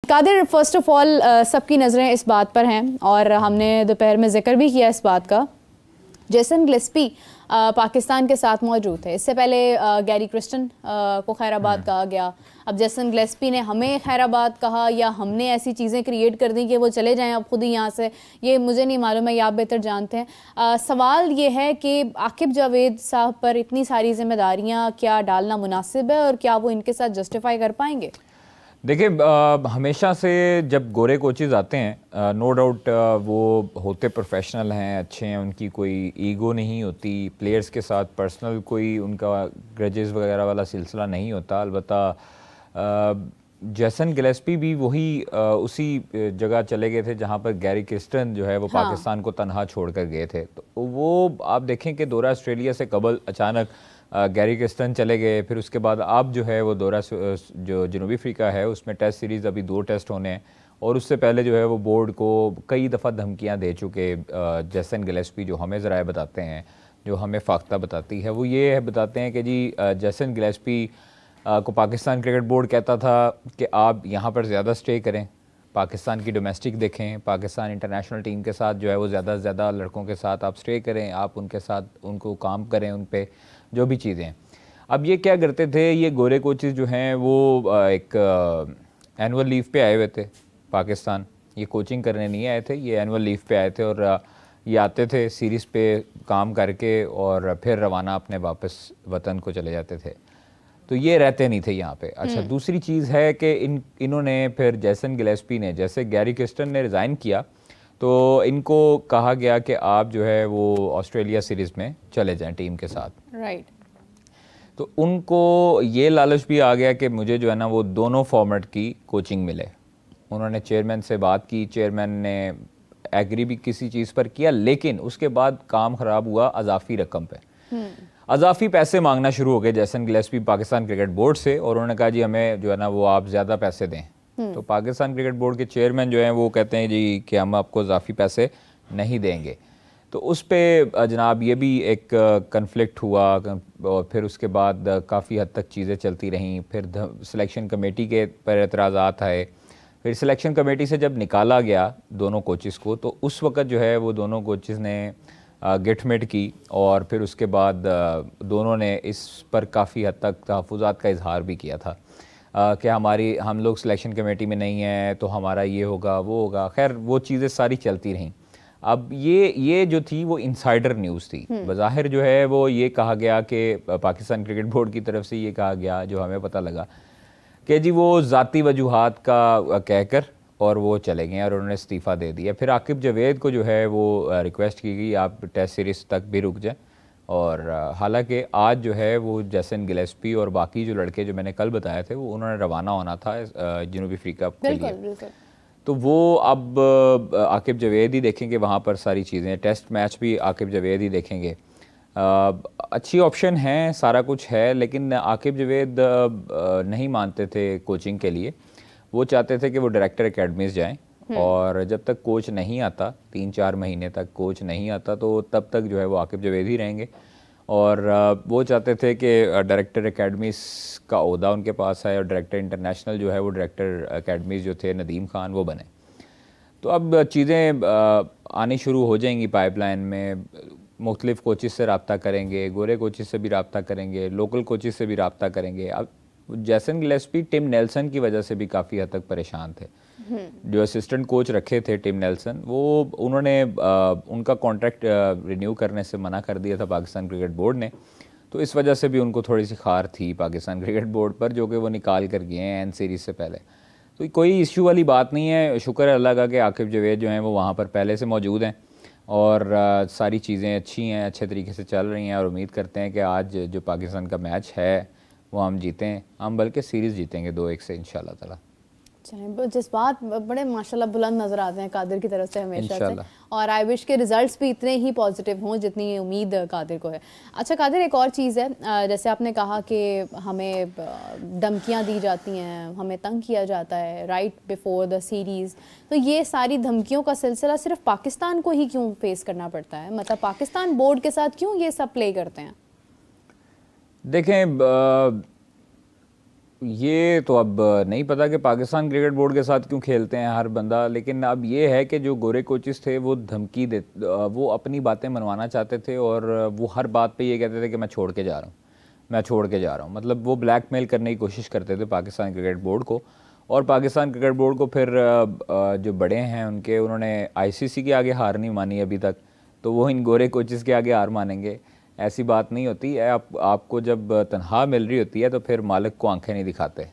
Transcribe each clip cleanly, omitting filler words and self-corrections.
Qadir, first of all सबकी नज़रें इस बात पर हैं और हमने दोपहर में जिक्र भी किया इस बात का। जेसन गिलेस्पी पाकिस्तान के साथ मौजूद थे। इससे पहले गैरी क्रिस्टन को खैराबाद कहा गया। अब जेसन गिलेस्पी ने हमें खैराबाद कहा या हमने ऐसी चीज़ें क्रिएट कर दी कि वो चले जाएं अब खुद ही यहाँ से, ये मुझे नहीं मालूम है, ये आप बेहतर जानते हैं। सवाल ये है कि आकिब जावेद साहब पर इतनी सारी जिम्मेदारियाँ क्या डालना मुनासिब है और क्या वो इनके साथ जस्टिफाई कर पाएंगे? देखिए, हमेशा से जब गोरे कोचेज़ आते हैं, नो डाउट वो होते प्रोफेशनल हैं, अच्छे हैं, उनकी कोई ईगो नहीं होती, प्लेयर्स के साथ पर्सनल कोई उनका ग्रजेस वगैरह वाला सिलसिला नहीं होता। अलबत्ता जेसन गिलेस्पी भी वही उसी जगह चले गए थे जहां पर गैरी क्रिस्टन जो है वो पाकिस्तान को तनहा छोड़ कर गए थे। तो वो आप देखें कि दौरा ऑस्ट्रेलिया से कबल अचानक गैरी क्रिस्टन चले गए, फिर उसके बाद अब जो है वो दौरा जो जनूबी अफ्रीका है उसमें टेस्ट सीरीज़ अभी 2 टेस्ट होने हैं, और उससे पहले जो है वो बोर्ड को कई दफ़ा धमकियां दे चुके जेसन गिलेस्पी। जो हमें ज़राए बताते हैं, जो हमें फाख्ता बताती है, वो ये बताते हैं कि जी जेसन गिलेस्पी को पाकिस्तान क्रिकेट बोर्ड कहता था कि आप यहाँ पर ज़्यादा स्टे करें, पाकिस्तान की डोमेस्टिक देखें, पाकिस्तान इंटरनेशनल टीम के साथ जो है वो ज़्यादा से ज़्यादा लड़कों के साथ आप स्टे करें, आप उनके साथ उनको काम करें, उन पे जो भी चीज़ें। अब ये क्या करते थे, ये गोरे कोचेज़ जो हैं वो एक एनुअल लीव पे आए हुए थे पाकिस्तान। ये कोचिंग करने नहीं आए थे, ये एनुअल लीव पे आए थे, और ये आते थे सीरीज़ पे काम करके और फिर रवाना अपने वापस वतन को चले जाते थे। तो ये रहते नहीं थे यहाँ पे। अच्छा, दूसरी चीज़ है कि इन्होंने फिर जेसन गिलेस्पी ने, जैसे गैरी क्रिस्टन ने रिज़ाइन किया तो इनको कहा गया कि आप जो है वो ऑस्ट्रेलिया सीरीज़ में चले जाएं टीम के साथ। राइट। तो उनको ये लालच भी आ गया कि मुझे जो है ना वो दोनों फॉर्मेट की कोचिंग मिले। उन्होंने चेयरमैन से बात की, चेयरमैन ने एग्री भी किसी चीज़ पर किया, लेकिन उसके बाद काम ख़राब हुआ अजाफी रकम पे। अजाफी पैसे मांगना शुरू हो गए Jason Gillespie Pakistan cricket board से, और उन्होंने कहा जी हमें जो है ना वो आप ज़्यादा पैसे दें। तो पाकिस्तान क्रिकेट बोर्ड के चेयरमैन जो हैं वो कहते हैं जी कि हम आपको अजाफी पैसे नहीं देंगे। तो उस पर जनाब ये भी एक कन्फ्लिक्ट हुआ, और फिर उसके बाद काफ़ी हद तक चीज़ें चलती रहीं। फिर सिलेक्शन कमेटी के पर एतराज़ात आए, फिर सिलेक्शन कमेटी से जब निकाला गया दोनों कोचेज़ को, तो उस वक़्त जो है वो दोनों कोचेज़ ने गिटमेट की, और फिर उसके बाद दोनों ने इस पर काफ़ी हद तक तहफ़्फ़ुज़ात का इजहार भी किया था कि हम लोग सिलेक्शन कमेटी में नहीं हैं तो हमारा ये होगा वो होगा। खैर वो चीज़ें सारी चलती रहीं। अब ये जो थी वो इनसाइडर न्यूज़ थी। बज़ाहिर जो है वो ये कहा गया कि पाकिस्तान क्रिकेट बोर्ड की तरफ से ये कहा गया, जो हमें पता लगा, कि जी वो ज़ाती वजूहात का कहकर और वो चले गए और उन्होंने इस्तीफ़ा दे दिया। फिर आकिब जावेद को जो है वो रिक्वेस्ट की गई आप टेस्ट सीरीज़ तक भी रुक जाएं, और हालांकि आज जो है वो जेसन गिलेस्पी और बाकी जो लड़के जो मैंने कल बताए थे वो उन्होंने रवाना होना था जनूबी अफ्रीका के लिए। तो वो अब आकिब जावेद ही देखेंगे वहाँ पर सारी चीज़ें, टेस्ट मैच भी आकिब जावेद ही देखेंगे। अच्छी ऑप्शन है, सारा कुछ है, लेकिन आकिब जावेद नहीं मानते थे कोचिंग के लिए। वो चाहते थे कि वो डायरेक्टर एकेडमीज़ जाएं, और जब तक कोच नहीं आता, 3-4 महीने तक कोच नहीं आता, तो तब तक जो है वो आकिब जावेद ही रहेंगे। और वो चाहते थे कि डायरेक्टर एकेडमीज़ का ओहदा उनके पास है, और डायरेक्टर इंटरनेशनल जो है वो डायरेक्टर एकेडमीज़ जो थे नदीम खान वो बने। तो अब चीज़ें आनी शुरू हो जाएंगी पाइपलाइन में। मुख्तलिफ़ कोचेज़ से रब्ता करेंगे, गोरे कोचेज़ से भी रब्ता करेंगे, लोकल कोचेज़ से भी रब्ता करेंगे। अब जेसन गिलेस्पी टिम नेल्सन की वजह से भी काफ़ी हद तक परेशान थे। जो असिस्टेंट कोच रखे थे टिम नेल्सन, वो उन्होंने उनका कॉन्ट्रैक्ट रिन्यू करने से मना कर दिया था पाकिस्तान क्रिकेट बोर्ड ने। तो इस वजह से भी उनको थोड़ी सी खार थी पाकिस्तान क्रिकेट बोर्ड पर, जो कि वो निकाल कर गए हैं एन सीरीज़ से पहले। तो कोई इश्यू वाली बात नहीं है। शुक्र है अल्लाह का कि आकिब जावेद जो हैं वो वहाँ पर पहले से मौजूद हैं, और सारी चीज़ें अच्छी हैं, अच्छे तरीके से चल रही हैं, और उम्मीद करते हैं कि आज जो पाकिस्तान का मैच है वो हम जीतें, हम बल्कि सीरीज़ जीतेंगे 2-1 से इंशाल्लाह ताला। चलें, जज्बात बड़े माशाल्लाह बुलंद नज़र आते हैं कादिर की तरफ से हमेशा से, और आई विश के रिजल्ट्स भी इतने ही पॉजिटिव हों जितनी उम्मीद कादिर को है। अच्छा कादिर, एक और चीज़ है, जैसे आपने कहा कि हमें धमकियां दी जाती हैं, हमें तंग किया जाता है राइट बिफोर द सीरीज़, तो ये सारी धमकियों का सिलसिला सिर्फ पाकिस्तान को ही क्यों फेस करना पड़ता है? मतलब पाकिस्तान बोर्ड के साथ क्यों ये सब प्ले करते हैं? देखें, ये तो अब नहीं पता कि पाकिस्तान क्रिकेट बोर्ड के साथ क्यों खेलते हैं हर बंदा, लेकिन अब ये है कि जो गोरे कोचेस थे वो धमकी दे, वो अपनी बातें मनवाना चाहते थे और वो हर बात पे ये कहते थे कि मैं छोड़ के जा रहा हूँ, मैं छोड़ के जा रहा हूँ। मतलब वो ब्लैकमेल करने की कोशिश करते थे पाकिस्तान क्रिकेट बोर्ड को, और पाकिस्तान क्रिकेट बोर्ड को फिर जो बड़े हैं उन्होंने आईसीसी के आगे हार नहीं मानी अभी तक, तो वो इन गोरे कोचेस के आगे हार मानेंगे? ऐसी बात नहीं होती है। आपको जब तनख्वाह मिल रही होती है तो फिर मालिक को आंखें नहीं दिखाते,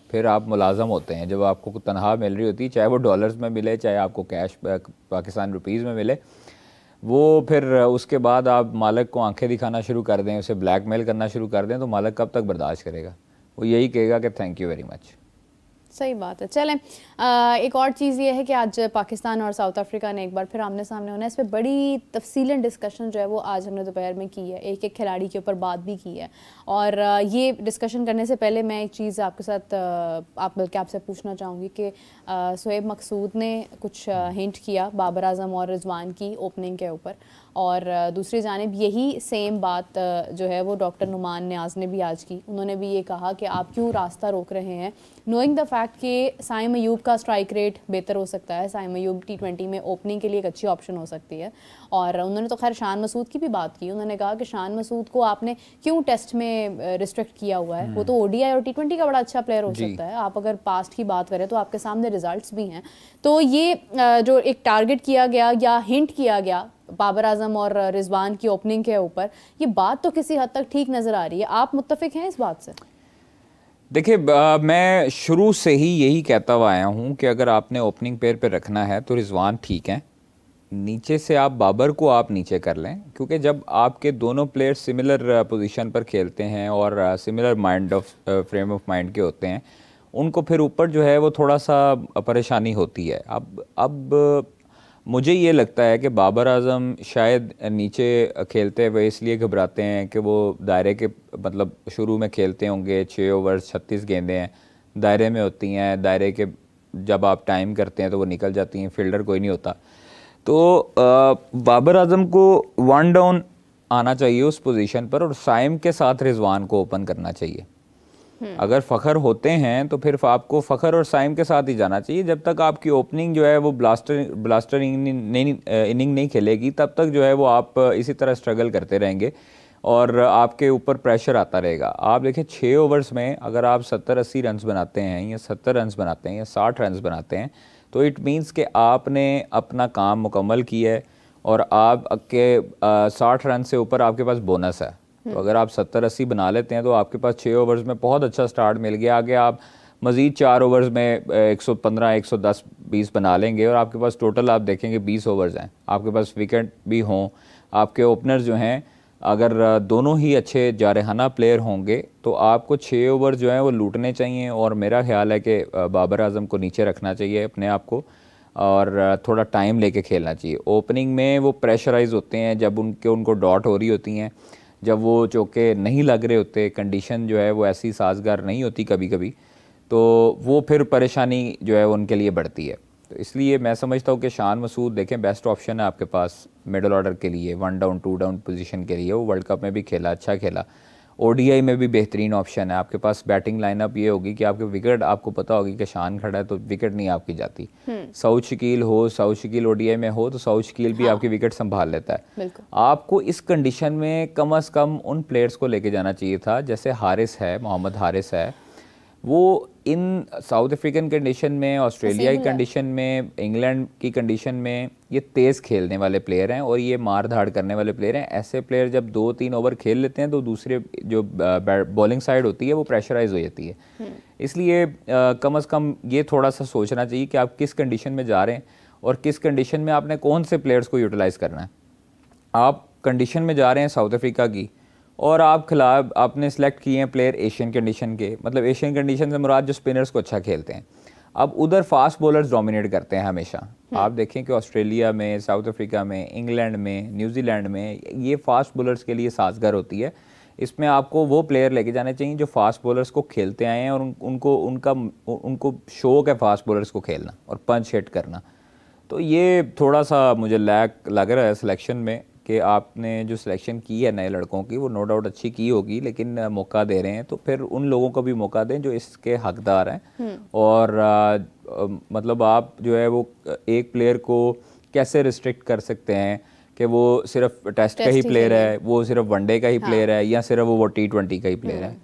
फिर आप मुलाजम होते हैं। जब आपको तनख्वाह मिल रही होती है, चाहे वो डॉलर्स में मिले चाहे आपको कैश पाकिस्तान रुपीज़ में मिले, वो फिर उसके बाद आप मालिक को आंखें दिखाना शुरू कर दें, उसे ब्लैकमेल करना शुरू कर दें, तो मालिक कब तक बर्दाश्त करेगा? वो यही कहेगा कि थैंक यू वेरी मच। सही बात है। चलें, एक और चीज़ ये है कि आज पाकिस्तान और साउथ अफ्रीका ने एक बार फिर आमने सामने होना है। इस पर बड़ी तफसीलन डिस्कशन जो है वो आज हमने दोपहर में की है, एक एक खिलाड़ी के ऊपर बात भी की है। और ये डिस्कशन करने से पहले मैं एक चीज़ आपके साथ बल्कि आपसे पूछना चाहूँगी कि शोएब मकसूद ने कुछ हिंट किया बाबर आजम और रिजवान की ओपनिंग के ऊपर, और दूसरी जानिब यही सेम बात जो है वो डॉक्टर नुमान न्याज ने भी आज की। उन्होंने भी ये कहा कि आप क्यों रास्ता रोक रहे हैं, नोइंग द फैक्ट कि साइम अयूब का स्ट्राइक रेट बेहतर हो सकता है, साइम अयूब T20 में ओपनिंग के लिए एक अच्छी ऑप्शन हो सकती है। और उन्होंने तो खैर शान मसूद की भी बात की। उन्होंने कहा कि शान मसूद को आपने क्यों टेस्ट में रिस्ट्रिक्ट किया हुआ है, वो तो ODI और T20 का बड़ा अच्छा प्लेयर हो सकता है। आप अगर पास्ट की बात करें तो आपके सामने रिजल्ट्स भी हैं। तो ये जो एक टारगेट किया गया या हिंट किया गया बाबर आजम और रिजवान की ओपनिंग के ऊपर, ये बात तो किसी हद तक ठीक नज़र आ रही है। आप मुत्तफिक हैं इस बात से? देखिए, मैं शुरू से ही यही कहता हुआ आया हूँ कि अगर आपने ओपनिंग पेयर पे रखना है तो रिजवान ठीक है, नीचे से आप बाबर को आप नीचे कर लें, क्योंकि जब आपके दोनों प्लेयर सिमिलर पोजीशन पर खेलते हैं और सिमिलर फ्रेम ऑफ माइंड के होते हैं, उनको फिर ऊपर जो है वो थोड़ा सा परेशानी होती है। अब मुझे ये लगता है कि बाबर आजम शायद नीचे खेलते हुए इसलिए घबराते हैं कि वो दायरे के, मतलब शुरू में खेलते होंगे 6 ओवर्स 36 गेंदें हैं, दायरे में होती हैं, दायरे के जब आप टाइम करते हैं तो वो निकल जाती हैं, फील्डर कोई नहीं होता। तो बाबर आजम को 1 डाउन आना चाहिए उस पोजीशन पर, और साइम के साथ रिजवान को ओपन करना चाहिए। अगर फ़खर होते हैं तो फिर आपको फ़खर और साइम के साथ ही जाना चाहिए। जब तक आपकी ओपनिंग जो है वो ब्लास्टर इनिंग नहीं खेलेगी, तब तक जो है वो आप इसी तरह स्ट्रगल करते रहेंगे और आपके ऊपर प्रेशर आता रहेगा। आप देखिए 6 ओवर्स में अगर आप 70-80 रन बनाते हैं या 70 रन बनाते हैं या 60 रन बनाते हैं, तो इट मीन्स कि आपने अपना काम मुकम्मल किया है और आप के 60 रन से ऊपर आपके पास बोनस है। तो अगर आप 70-80 बना लेते हैं तो आपके पास 6 ओवर्स में बहुत अच्छा स्टार्ट मिल गया। आगे आप मज़ीद 4 ओवर्स में 115, 110, 20 बना लेंगे और आपके पास टोटल आप देखेंगे 20 ओवर्स हैं। आपके पास विकेट भी हों, आपके ओपनर्स जो हैं अगर दोनों ही अच्छे जारहाना प्लेयर होंगे तो आपको 6 ओवर जो हैं वो लूटने चाहिए। और मेरा ख्याल है कि बाबर आजम को नीचे रखना चाहिए अपने आप को और थोड़ा टाइम लेके खेलना चाहिए। ओपनिंग में वो प्रेशराइज होते हैं जब उनको डॉट हो रही होती हैं, जब वो चौके नहीं लग रहे होते, कंडीशन जो है वो ऐसी साजगार नहीं होती कभी कभी, तो वो फिर परेशानी जो है उनके लिए बढ़ती है। तो इसलिए मैं समझता हूँ कि शान मसूद देखें बेस्ट ऑप्शन है आपके पास मिडल ऑर्डर के लिए, 1 डाउन 2 डाउन पोजीशन के लिए। वो वर्ल्ड कप में भी खेला, अच्छा खेला, ODI में भी बेहतरीन ऑप्शन है। आपके पास बैटिंग लाइनअप ये होगी कि आपके विकेट, आपको पता होगी कि शान खड़ा है तो विकेट नहीं आपकी जाती। सऊद शकील ODI में हो तो सऊद शकील भी आपकी विकेट संभाल लेता है। आपको इस कंडीशन में कम अज़ कम उन प्लेयर्स को लेके जाना चाहिए था, जैसे हारिस है, मोहम्मद हारिस है, वो इन साउथ अफ्रीकन कंडीशन में, ऑस्ट्रेलिया की कंडीशन में, इंग्लैंड की कंडीशन में ये तेज़ खेलने वाले प्लेयर हैं और ये मार धाड़ करने वाले प्लेयर हैं। ऐसे प्लेयर जब 2-3 ओवर खेल लेते हैं तो दूसरे जो बॉलिंग साइड होती है वो प्रेशराइज हो जाती है। इसलिए कम अज़ कम ये थोड़ा सा सोचना चाहिए कि आप किस कंडीशन में जा रहे हैं और किस कंडीशन में आपने कौन से प्लेयर्स को यूटिलाइज़ करना है। आप कंडीशन में जा रहे हैं साउथ अफ्रीका की और आप खिलाफ आपने सेलेक्ट किए हैं प्लेयर एशियन कंडीशन के, मतलब एशियन कंडीशन से मुराद जो स्पिनर्स को अच्छा खेलते हैं। अब उधर फास्ट बॉलर्स डोमिनेट करते हैं हमेशा। आप देखें कि ऑस्ट्रेलिया में, साउथ अफ्रीका में, इंग्लैंड में, न्यूजीलैंड में ये फास्ट बॉलर्स के लिए साजगार होती है। इसमें आपको वो प्लेयर लेके जाने चाहिए जो फास्ट बॉलर्स को खेलते आए हैं और उनको शौक है फास्ट बॉलर्स को खेलना और पंच हिट करना। तो ये थोड़ा सा मुझे लैक लग रहा है सिलेक्शन में। कि आपने जो सिलेक्शन की है नए लड़कों की वो नो डाउट अच्छी की होगी, लेकिन मौका दे रहे हैं तो फिर उन लोगों को भी मौका दें जो इसके हकदार हैं। और मतलब आप जो है वो एक प्लेयर को कैसे रिस्ट्रिक्ट कर सकते हैं कि वो सिर्फ टेस्ट का ही प्लेयर है, वो सिर्फ वनडे का ही प्लेयर है, या सिर्फ वो T20 का ही प्लेयर है।